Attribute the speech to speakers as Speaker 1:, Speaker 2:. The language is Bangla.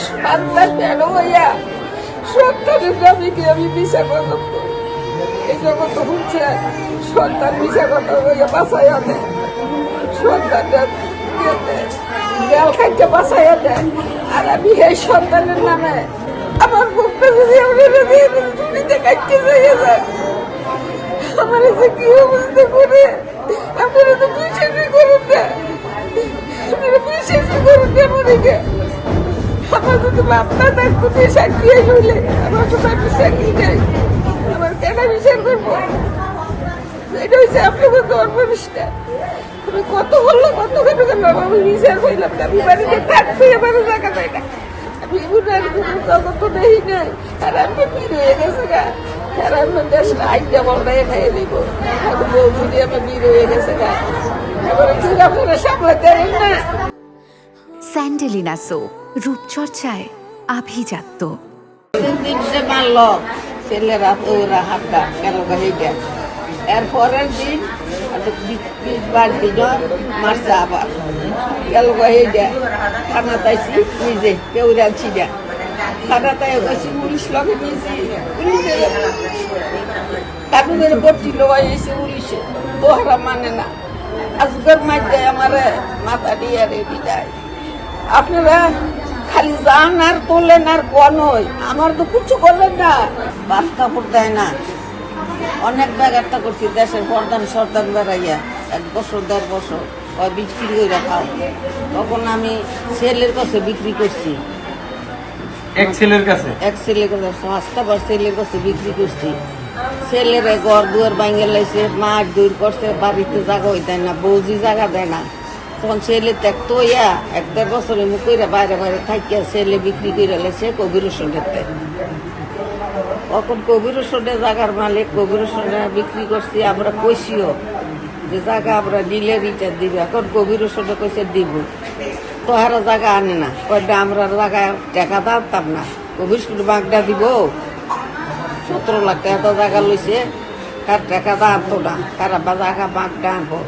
Speaker 1: সন্তান বের হইয়া সন্তানের স্বামীকে আমি মিশা কথা এই জগৎ হচ্ছে সন্তান মিশা কথা হইয়া বাঁচাইয়া দেয় সন্তানটা জেল খাইতে বাঁচাইয়া দেয় আর আমি এই সন্তানের নামে আমার বুকটা যদি আপনারা চুরিতে কাটতে যাইয়া যান আমার যে কি অবস্থা করে আপনারা তো বিশ্বাসই করুন না আপনারা বিশ্বাসই করুন না মনে আমার যদি বাপ না থাকতো যে সাক্ষী হইলে আমার তো বাপের সাক্ষী নাই আমার কেন বিচার করবো এটা হচ্ছে আপনাকে ধর্মনিষ্ঠা আমি কত বললো কত কেন করলাম আমি বিচার করলাম না আমি বাড়িতে থাকতে এবারে জায়গা দেয় না আমি উনার কোনো জগৎ নেই নাই আর আমি বের হয়ে গেছে গা আর আমি দেশের আইনটা বলটাই খাইয়ে দিব আমি বলছি আমি বের হয়ে গেছে গা এবারে ঠিক আপনারা সামলাতে পারেন না।
Speaker 2: স্যান্ডেলিনা সো রূপচর্চায় আভিজাত্য।
Speaker 1: দিন সে মারলো ছেলেরা ওরা হাতটা গেল গাড়িটা এর পরের দিন 20 দিন মারছে আবার গেল গাড়িটা খানা তাইছি নিজে কেউ রাখছি না খানা তাই গেছি পুলিশ লগে নিয়েছি পুলিশে কানুনের ভর্তি লোয়াই এসে পুলিশে তোহারা মানে না আজকের মাঝে আমার মাথা দিয়ে রেডি যায় আপনারা খালি যান আর তোলেন আর কনই আমার তো কিছু করলেন না ভাত কাপড় দেয় না অনেক ব্যাঘাতটা করছি দেশের প্রধান সর্দান বেড়াইয়া 1 বছর 1.5 বছর বিক্রি করে খাও তখন আমি ছেলের কাছে বিক্রি করছি
Speaker 3: এক ছেলের কাছে
Speaker 1: পাঁচটা ছেলের কাছে বিক্রি করছি ছেলেরা ঘর দুয়ার ভাঙে লাইছে মাছ দূর করছে বাড়িতে জায়গা হইতে না বৌজি জায়গা দেয় না তখন ছেলে ত্যাগতো ইয়া 1.5 বছরের মুখ করে বাইরে বাইরে থাকিয়া ছেলে বিক্রি করে লেছে কবির হোসেনেতে তখন কবির হোসেনের জায়গার মালিক কবির হোসেনে বিক্রি করছি আমরা কইসিও যে জায়গা আমরা নিলে রিটার দিব এখন কবির হোসেনে কইছে দিব তোহারা জায়গা আনে না কয়টা আমরা জায়গায় টাকা দাঁড়তাম না কবির হোসেন বাগডা দিব 17 লাখ টাকা জায়গা লইছে কার টাকা দাঁড়তো না কারা বা জায়গা বাগডা আনবো।